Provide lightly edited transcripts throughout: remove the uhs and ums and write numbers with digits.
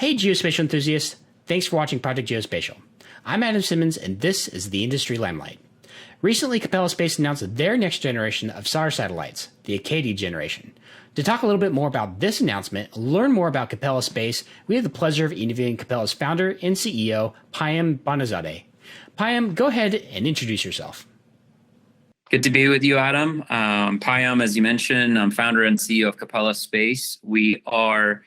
Hey geospatial enthusiasts, thanks for watching Project Geospatial. I'm Adam Simmons and this is the Industry Limelight. Recently, Capella Space announced their next generation of SAR satellites, the Acadia generation. To talk a little bit more about this announcement and learn more about Capella Space, we have the pleasure of interviewing Capella's founder and CEO, Payam Banazadeh. Payam, go ahead and introduce yourself. Good to be with you, Adam. Payam, as you mentioned, I'm founder and CEO of Capella Space. We are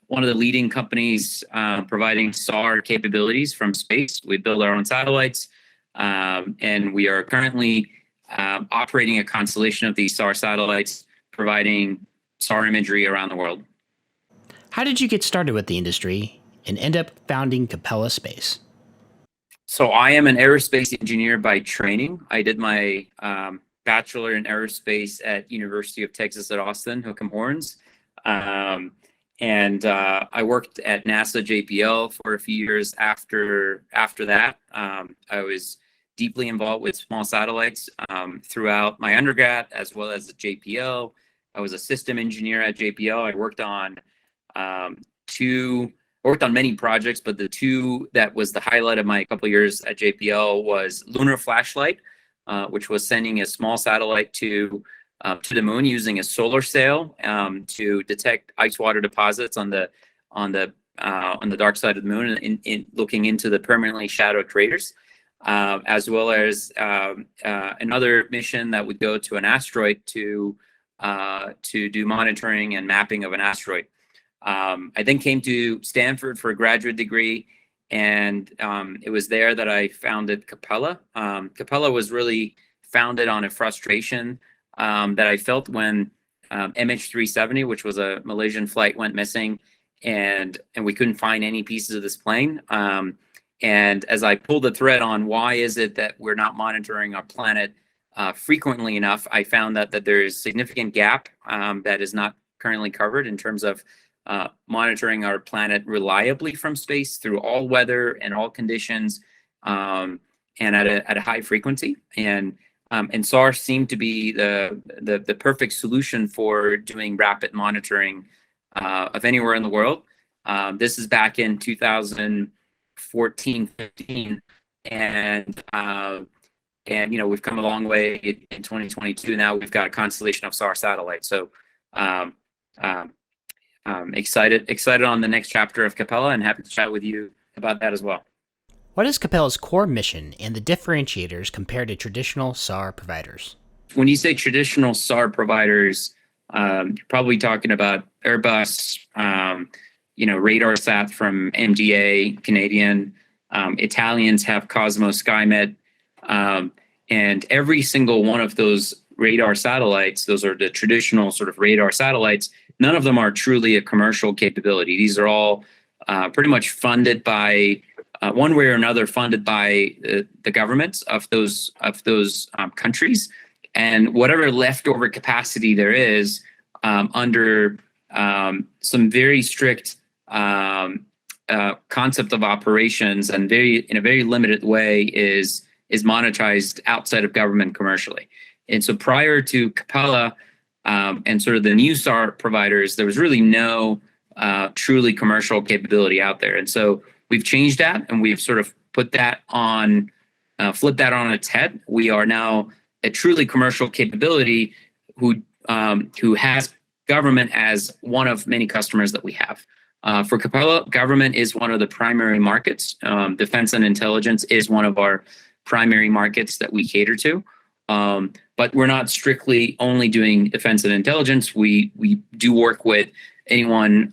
one of the leading companies providing SAR capabilities from space. We build our own satellites, and we are currently operating a constellation of these SAR satellites, providing SAR imagery around the world. How did you get started with the industry and end up founding Capella Space? So I am an aerospace engineer by training. I did my bachelor in aerospace at University of Texas at Austin, Hook'em Horns. And I worked at NASA JPL for a few years after that. I was deeply involved with small satellites throughout my undergrad as well as at JPL. I was a system engineer at JPL. I worked on many projects, but the two that was the highlight of my couple of years at JPL was Lunar Flashlight, which was sending a small satellite to the moon using a solar sail to detect ice water deposits on the dark side of the moon, in looking into the permanently shadowed craters, as well as another mission that would go to an asteroid to do monitoring and mapping of an asteroid. I then came to Stanford for a graduate degree, and it was there that I founded Capella. Capella was really founded on a frustration that I felt when MH370, which was a Malaysian flight, went missing, and we couldn't find any pieces of this plane. And as I pulled the thread on why is it that we're not monitoring our planet frequently enough, I found that there is significant gap that is not currently covered in terms of monitoring our planet reliably from space through all weather and all conditions, and at a high frequency. And SAR seemed to be the perfect solution for doing rapid monitoring of anywhere in the world. This is back in 2014, 15, and we've come a long way in 2022. Now we've got a constellation of SAR satellites. So excited on the next chapter of Capella, and happy to chat with you about that as well. What is Capella's core mission and the differentiators compared to traditional SAR providers? When you say traditional SAR providers, you're probably talking about Airbus, RadarSat from MDA, Canadian. Italians have Cosmo Skymet, and every single one of those radar satellites, those are the traditional sort of radar satellites, none of them are truly a commercial capability. These are all pretty much funded by, one way or another, funded by the governments of those countries, and whatever leftover capacity there is under some very strict concept of operations, and in a very limited way is monetized outside of government commercially. And so prior to Capella and sort of the new SAR providers, there was really no truly commercial capability out there. And so we've changed that, and we've sort of flipped that on its head. We are now a truly commercial capability who has government as one of many customers that we have. For Capella, government is one of the primary markets. Defense and intelligence is one of our primary markets that we cater to. But we're not strictly only doing defense and intelligence. We do work with anyone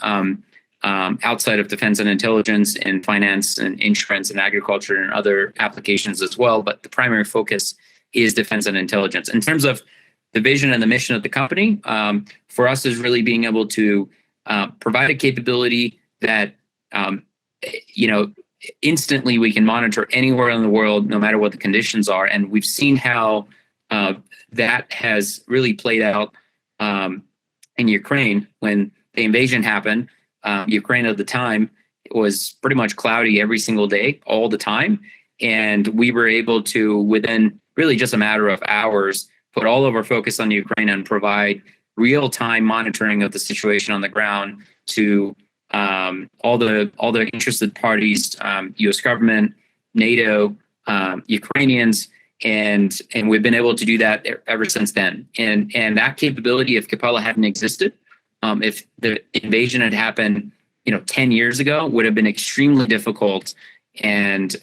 outside of defense and intelligence, and finance and insurance and agriculture and other applications as well. But the primary focus is defense and intelligence. In terms of the vision and the mission of the company, for us is really being able to provide a capability that instantly we can monitor anywhere in the world, no matter what the conditions are. And we've seen how that has really played out in Ukraine. When the invasion happened, Ukraine at the time was pretty much cloudy every single day, all the time. And we were able to, within really just a matter of hours, put all of our focus on Ukraine and provide real-time monitoring of the situation on the ground to all the interested parties, U.S. government, NATO, Ukrainians, and we've been able to do that ever since then. And that capability, if Capella hadn't existed, if the invasion had happened, 10 years ago, would have been extremely difficult. And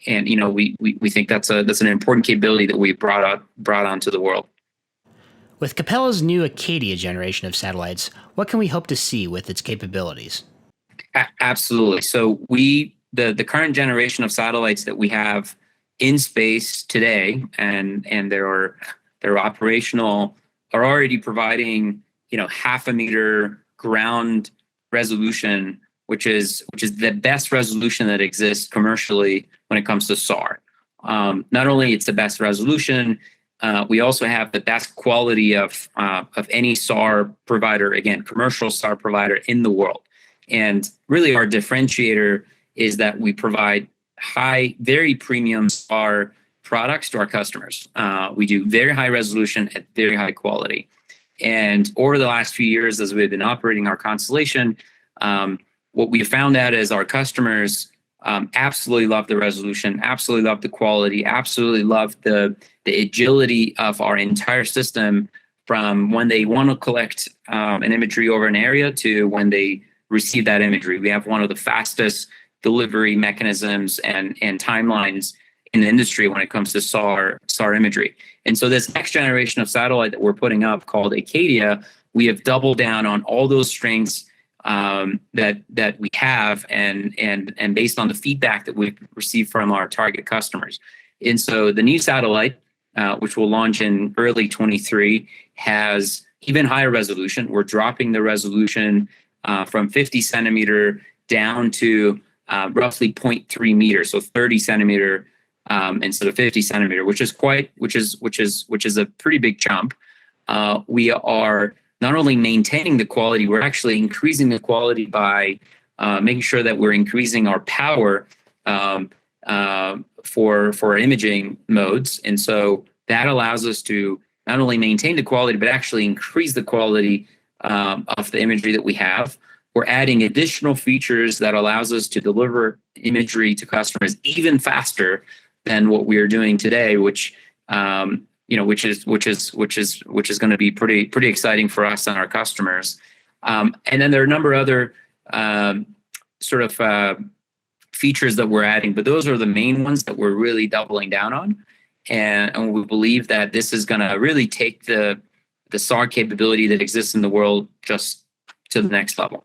we think that's an important capability that we brought onto the world. With Capella's new Acadia generation of satellites, what can we hope to see with its capabilities? Absolutely. So the current generation of satellites that we have in space today, and they're operational, are already providing 0.5 meter ground resolution, which is the best resolution that exists commercially when it comes to SAR. Not only it's the best resolution, we also have the best quality of any SAR provider, again, commercial SAR provider in the world. And really our differentiator is that we provide very premium SAR products to our customers. We do very high resolution at very high quality. And over the last few years, as we've been operating our constellation, what we found out is our customers absolutely love the resolution, absolutely love the quality, absolutely love the agility of our entire system, from when they want to collect an imagery over an area to when they receive that imagery. We have one of the fastest delivery mechanisms and timelines in the industry when it comes to SAR imagery. And so this next generation of satellite that we're putting up, called Acadia, we have doubled down on all those strengths that we have, and based on the feedback that we've received from our target customers. And so the new satellite, which will launch in early 23, has even higher resolution. We're dropping the resolution from 50 centimeter down to roughly 0.3 meters, so 30 centimeter instead of 50 centimeter, which is a pretty big jump. We are not only maintaining the quality, we're actually increasing the quality by making sure that we're increasing our power for imaging modes. And so that allows us to not only maintain the quality, but actually increase the quality of the imagery that we have. We're adding additional features that allows us to deliver imagery to customers even faster than what we are doing today, which is going to be pretty exciting for us and our customers. And then there are a number of other features that we're adding, but those are the main ones that we're really doubling down on. And we believe that this is going to really take the SAR capability that exists in the world just to the next level.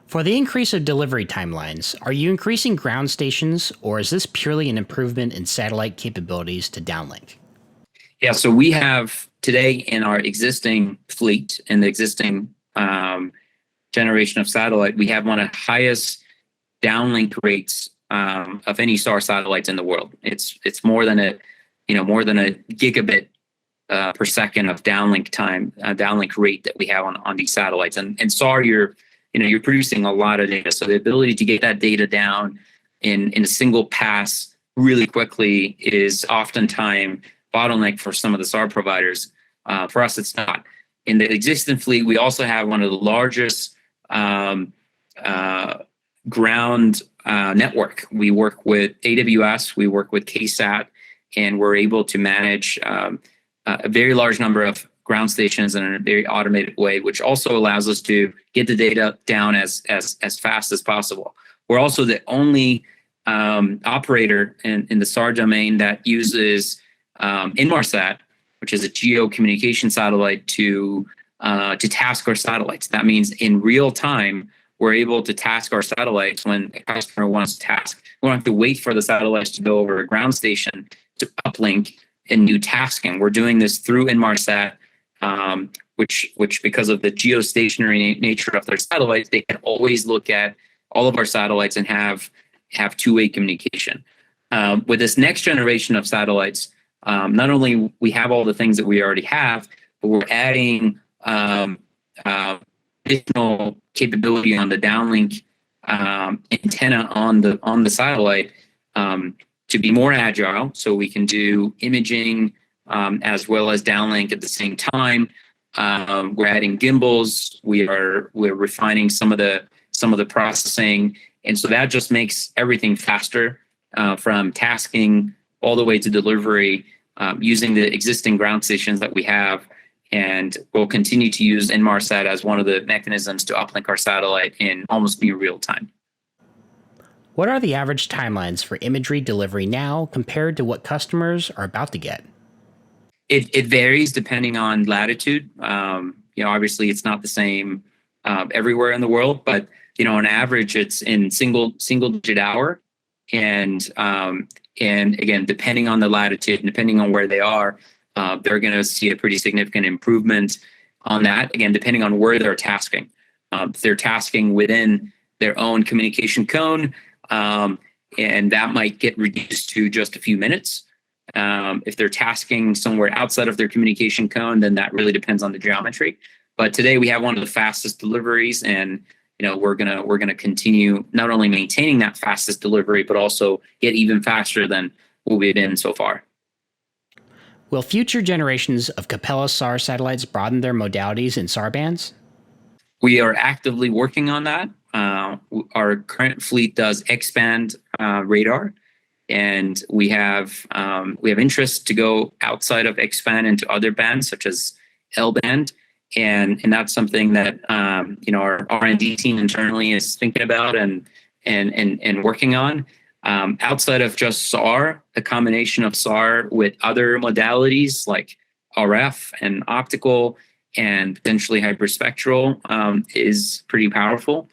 For the increase of delivery timelines, are you increasing ground stations, or is this purely an improvement in satellite capabilities to downlink? Yeah, so we have today in our existing fleet, in the existing generation of satellite, we have one of the highest downlink rates of any SAR satellites in the world. It's more than a gigabit per second of downlink time, downlink rate that we have on these satellites. And SAR, you're producing a lot of data, so the ability to get that data down in a single pass really quickly is oftentimes bottleneck for some of the SAR providers. For us, it's not. In the existing fleet, we also have one of the largest ground network. We work with AWS, we work with KSAT, and we're able to manage a very large number of ground stations in a very automated way, which also allows us to get the data down as fast as possible. We're also the only operator in the SAR domain that uses Inmarsat, which is a geo communication satellite, to task our satellites. That means in real time, we're able to task our satellites when a customer wants to task. We don't have to wait for the satellites to go over a ground station to uplink and do tasking. We're doing this through Inmarsat, which because of the geostationary nature of their satellites, they can always look at all of our satellites and have two-way communication. With this next generation of satellites, not only we have all the things that we already have, but we're adding additional capability on the downlink antenna on the satellite to be more agile, so we can do imaging as well as downlink at the same time. We're adding gimbals. We're refining some of the processing, and so that just makes everything faster, from tasking all the way to delivery, using the existing ground stations that we have. And we'll continue to use Inmarsat as one of the mechanisms to uplink our satellite in almost near real time. What are the average timelines for imagery delivery now compared to what customers are about to get? It varies depending on latitude. Obviously it's not the same everywhere in the world, but on average it's in single digit hour, and again, depending on the latitude and depending on where they are, they're going to see a pretty significant improvement on that. Again, depending on where they're tasking. If they're tasking within their own communication cone, and that might get reduced to just a few minutes. If they're tasking somewhere outside of their communication cone, then that really depends on the geometry. But today we have one of the fastest deliveries, and we're gonna continue not only maintaining that fastest delivery, but also get even faster than what we've been so far. Will future generations of Capella SAR satellites broaden their modalities in SAR bands? We are actively working on that. Our current fleet does X-band radar, and we have interest to go outside of X-band into other bands such as L-band, and that's something that our R&D team internally is thinking about and working on. Outside of just SAR, a combination of SAR with other modalities like RF and optical and potentially hyperspectral is pretty powerful.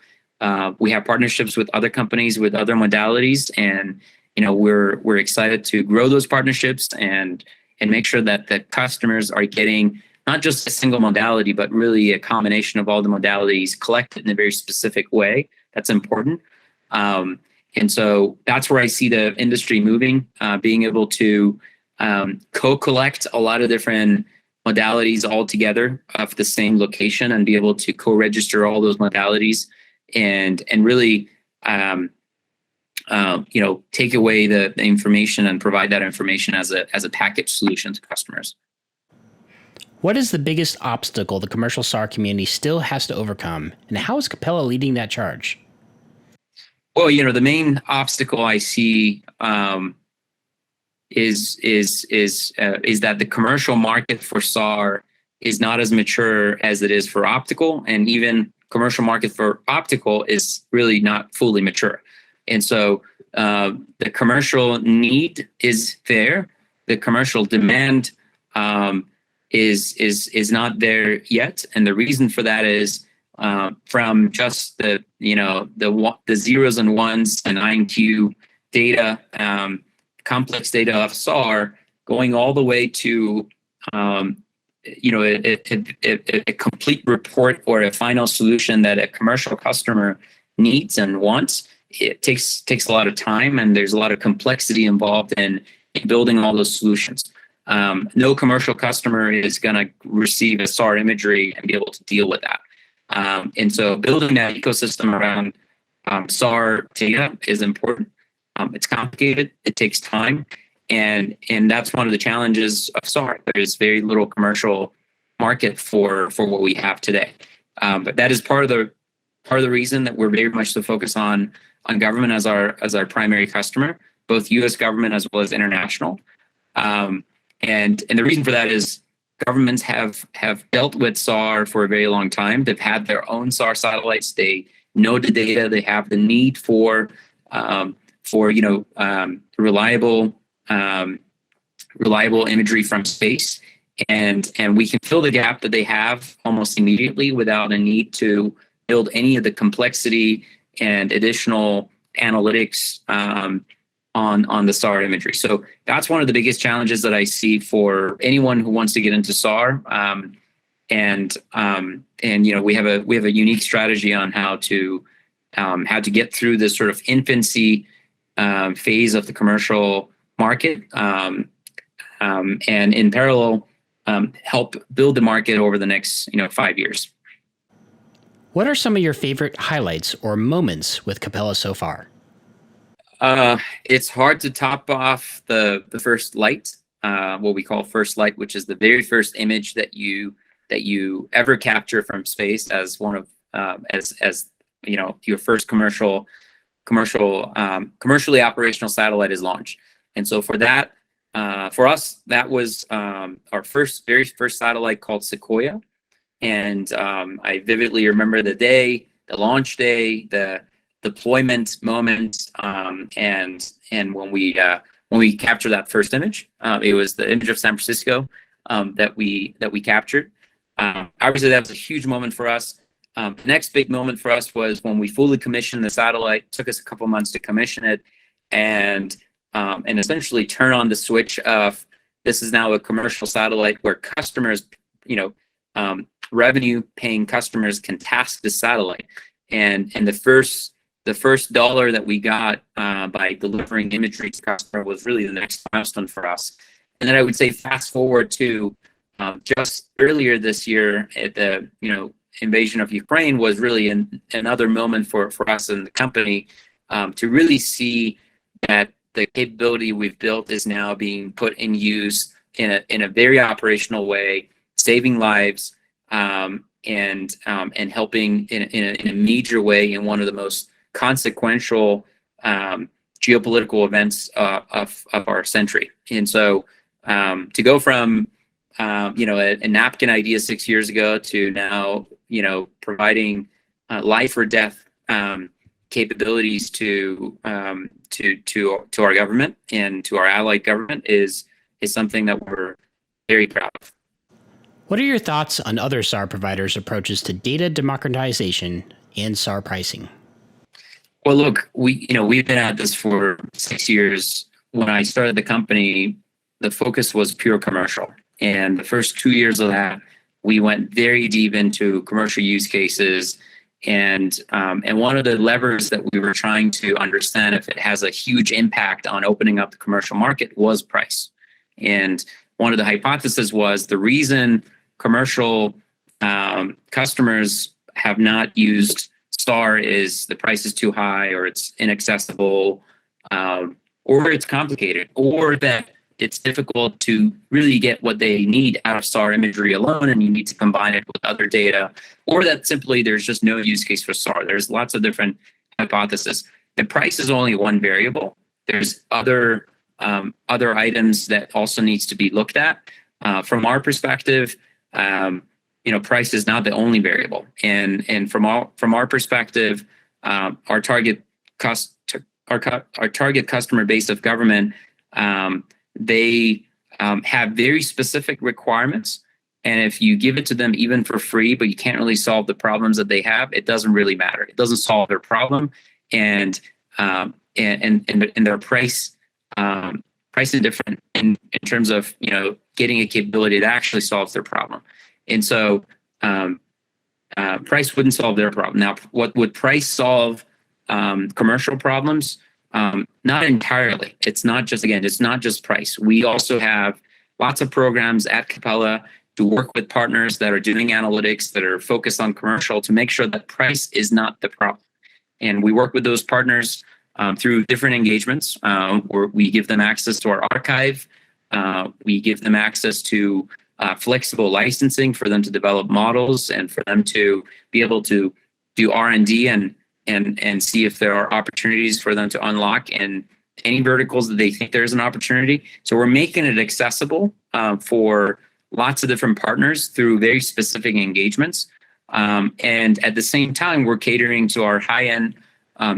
We have partnerships with other companies with other modalities, and we're excited to grow those partnerships and make sure that the customers are getting not just a single modality, but really a combination of all the modalities collected in a very specific way. That's important. And so that's where I see the industry moving, being able to co-collect a lot of different modalities all together of the same location and be able to co-register all those modalities and really take away the information and provide that information as a package solution to customers. What is the biggest obstacle the commercial SAR community still has to overcome, and how is Capella leading that charge? Well, the main obstacle I see is that the commercial market for SAR is not as mature as it is for optical, and even commercial market for optical is really not fully mature. And so the commercial need is there. The commercial demand is not there yet, and the reason for that is from just the zeros and ones and INQ data, complex data of SAR, going all the way to a complete report or a final solution that a commercial customer needs and wants. It takes a lot of time, and there's a lot of complexity involved in building all those solutions. No commercial customer is going to receive a SAR imagery and be able to deal with that. And so building that ecosystem around SAR data is important. It's complicated. It takes time. And that's one of the challenges of SAR. There's very little commercial market for what we have today. But that is part of the reason that we're very much so focused on government as our primary customer, both U.S. government as well as international. And the reason for that is governments have dealt with SAR for a very long time. They've had their own SAR satellites. They know the data. They have the need for reliable imagery from space, and we can fill the gap that they have almost immediately without a need to build any of the complexity and additional analytics on the SAR imagery. So that's one of the biggest challenges that I see for anyone who wants to get into SAR. We have a unique strategy on how to get through this sort of infancy phase of the commercial market, and in parallel help build the market over the next 5 years. What are some of your favorite highlights or moments with Capella so far? It's hard to top off the first light, what we call first light, which is the very first image that you that you ever capture from space as one of as your first commercially operational satellite is launched. And so for that, for us, that was our very first satellite called Sequoia. And I vividly remember the day, the launch day, the deployment moment, and when we captured that first image, it was the image of San Francisco that we captured. Obviously, that was a huge moment for us. The next big moment for us was when we fully commissioned the satellite. It took us a couple months to commission it, and essentially turn on the switch of this is now a commercial satellite where customers, revenue-paying customers can task the satellite, and the first dollar that we got by delivering imagery to customer was really the next milestone for us. And then I would say fast forward to just earlier this year at the invasion of Ukraine was really another moment for us and the company to really see that the capability we've built is now being put in use in a very operational way, saving lives and helping in a major way in one of the most consequential geopolitical events of our century. And so to go from a napkin idea 6 years ago to now providing life or death capabilities to our government and to our allied government is something that we're very proud of. What are your thoughts on other SAR providers' approaches to data democratization and SAR pricing? Well, look, we've been at this for 6 years. When I started the company, the focus was pure commercial, and the first 2 years of that, we went very deep into commercial use cases. And one of the levers that we were trying to understand if it has a huge impact on opening up the commercial market was price. And one of the hypotheses was the reason commercial customers have not used SAR is the price is too high, or it's inaccessible, or it's complicated, or that it's difficult to really get what they need out of SAR imagery alone, and you need to combine it with other data, or that simply there's just no use case for SAR. There's lots of different hypotheses. The price is only one variable. There's other items that also needs to be looked at. From our perspective, price is not the only variable, and from our perspective, our target customer base of government. They have very specific requirements, and if you give it to them even for free, but you can't really solve the problems that they have, it doesn't really matter. It doesn't solve their problem, and their price is different in terms of getting a capability that actually solves their problem. And so price wouldn't solve their problem. Now, what would price solve commercial problems? Not entirely. It's not just price. We also have lots of programs at Capella to work with partners that are doing analytics that are focused on commercial to make sure that price is not the problem. And we work with those partners through different engagements where we give them access to our archive. We give them access to flexible licensing for them to develop models and for them to be able to do R&D and see if there are opportunities for them to unlock in any verticals that they think there's an opportunity. So we're making it accessible for lots of different partners through very specific engagements. And at the same time, we're catering to our high-end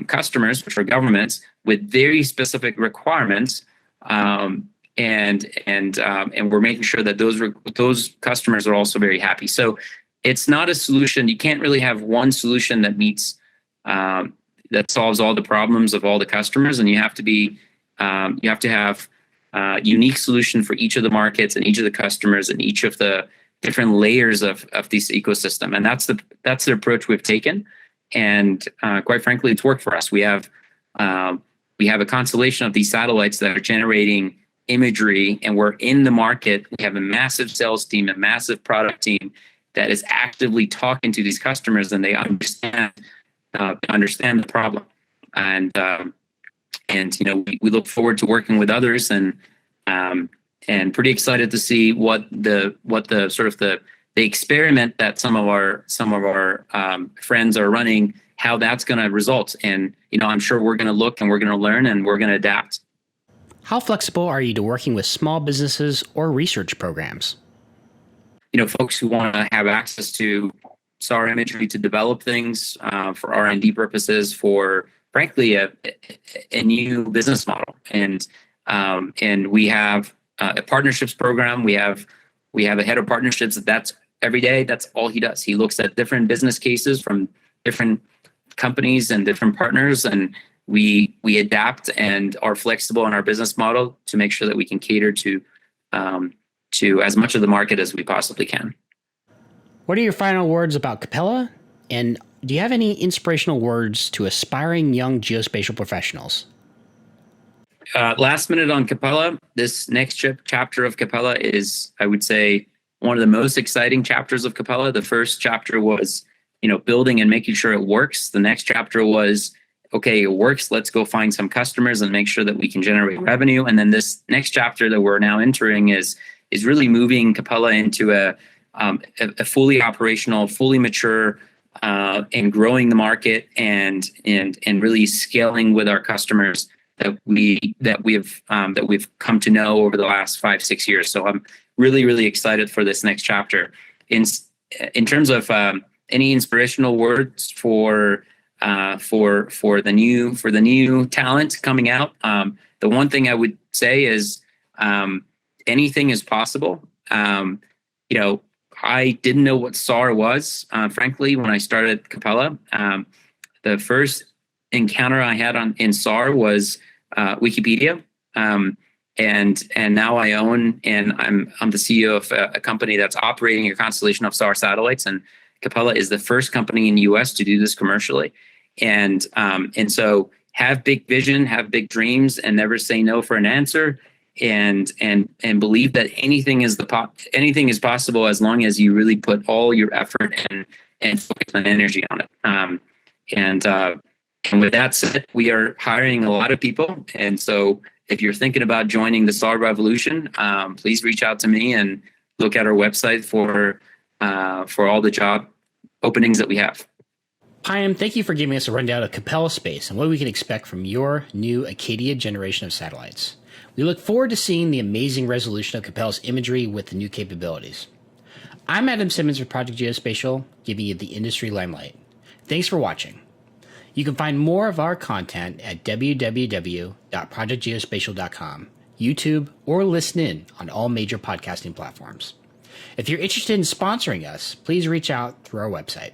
customers, which are governments, with very specific requirements. And we're making sure that those customers are also very happy. So it's not a solution. You can't really have one solution that meets that solves all the problems of all the customers, and you have to have a unique solution for each of the markets and each of the customers and each of the different layers of this ecosystem. And that's the approach we've taken. And quite frankly, it's worked for us. We have a constellation of these satellites that are generating imagery, and we're in the market. We have a massive sales team, a massive product team that is actively talking to these customers, and they understand the problem. And we look forward to working with others, and pretty excited to see what the sort of the the experiment that some of our friends are running, how that's going to result. And I'm sure we're going to look and we're going to learn and we're going to adapt. How flexible are you to working with small businesses or research programs? Folks who want to have access to SAR imagery to develop things for R&D purposes, for frankly a new business model, and we have a partnerships program. We have a head of partnerships that's every day. That's all he does. He looks at different business cases from different companies and different partners, and we adapt and are flexible in our business model to make sure that we can cater to as much of the market as we possibly can. What are your final words about Capella? And do you have any inspirational words to aspiring young geospatial professionals? Last minute on Capella. This next chapter of Capella is, I would say, one of the most exciting chapters of Capella. The first chapter was, building and making sure it works. The next chapter was, okay, it works. Let's go find some customers and make sure that we can generate revenue. And then this next chapter that we're now entering is really moving Capella into a fully operational, fully mature, and growing the market and really scaling with our customers that we've come to know over the last 5-6 years. So I'm really, really excited for this next chapter. In terms of any inspirational words for the new talent coming out, the one thing I would say is anything is possible. I didn't know what SAR was, frankly, when I started Capella. The first encounter I had in SAR was Wikipedia, and now I own and I'm the CEO of a company that's operating a constellation of SAR satellites, and Capella is the first company in the U.S. to do this commercially. And so have big vision, have big dreams, and never say no for an answer. And believe that anything is possible as long as you really put all your effort and focus and energy on it. And with that said, we are hiring a lot of people. And so if you're thinking about joining the SAR revolution, please reach out to me and look at our website for all the job openings that we have. Payam, thank you for giving us a rundown of Capella Space and what we can expect from your new Acadia generation of satellites. We look forward to seeing the amazing resolution of Capella's imagery with the new capabilities. I'm Adam Simmons with Project Geospatial, giving you the industry limelight. Thanks for watching. You can find more of our content at www.projectgeospatial.com, YouTube, or listen in on all major podcasting platforms. If you're interested in sponsoring us, please reach out through our website.